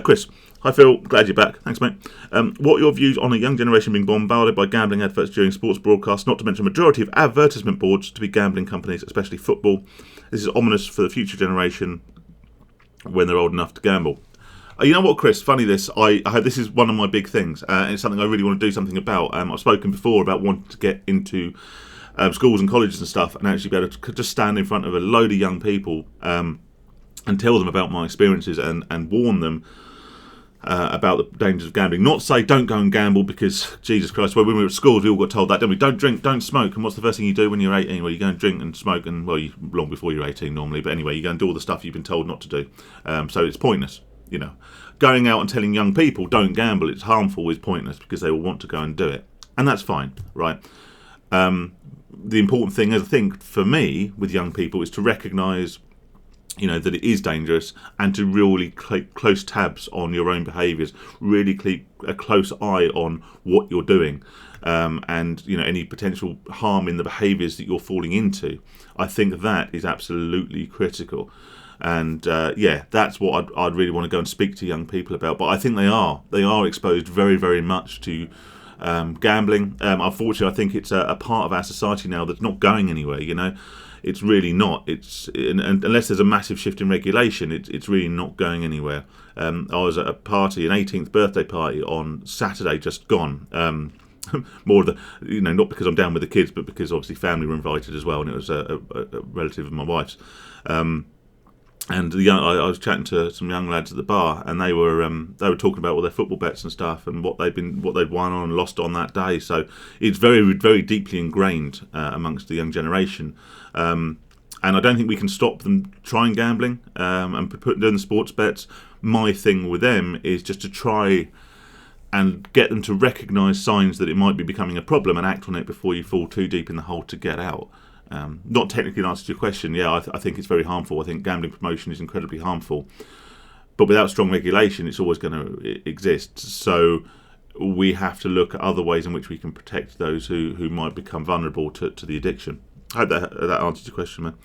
Chris, hi Phil, glad you're back. Thanks, mate. What are your views on a young generation being bombarded by gambling adverts during sports broadcasts, not to mention a majority of advertisement boards to be gambling companies, especially football? This is ominous for the future generation when they're old enough to gamble. You know what, Chris? Funny this. I hope this is one of my big things, and it's something I really want to do something about. I've spoken before about wanting to get into schools and colleges and stuff, and actually be able to just stand in front of a load of young people and tell them about my experiences and warn them about the dangers of gambling. Not say don't go and gamble, because Jesus Christ, when we were at school we all got told that, didn't we? Don't drink, don't smoke. And what's the first thing you do when you're 18? Well, you go and drink and smoke, and long before you're 18 normally, but anyway, you go and do all the stuff you've been told not to do. So it's pointless, you know. Going out and telling young people don't gamble, it's harmful, is pointless, because they will want to go and do it, and that's fine, right? The important thing, I think, for me with young people is to recognise, that it is dangerous, and to really keep close tabs on your own behaviours, really keep a close eye on what you're doing, and any potential harm in the behaviours that you're falling into. I think that is absolutely critical. And that's what I'd really want to go and speak to young people about. But I think they are exposed very, very much to gambling. Unfortunately, I think it's a part of our society now that's not going anywhere. It's really not. Unless there's a massive shift in regulation, it's really not going anywhere. I was at a party, an 18th birthday party on Saturday, just gone. More of the, not because I'm down with the kids, but because obviously family were invited as well, and it was a relative of my wife's. And I was chatting to some young lads at the bar, and they were talking about all their football bets and stuff, and what they'd won on and lost on that day. So it's very, very deeply ingrained amongst the young generation, and I don't think we can stop them trying gambling and doing the sports bets. My thing with them is just to try and get them to recognise signs that it might be becoming a problem and act on it before you fall too deep in the hole to get out. Not technically an answer to your question. I think it's very harmful. I think gambling promotion is incredibly harmful. But without strong regulation, it's always going to exist. So we have to look at other ways in which we can protect those who might become vulnerable to the addiction. I hope that answers your question, man.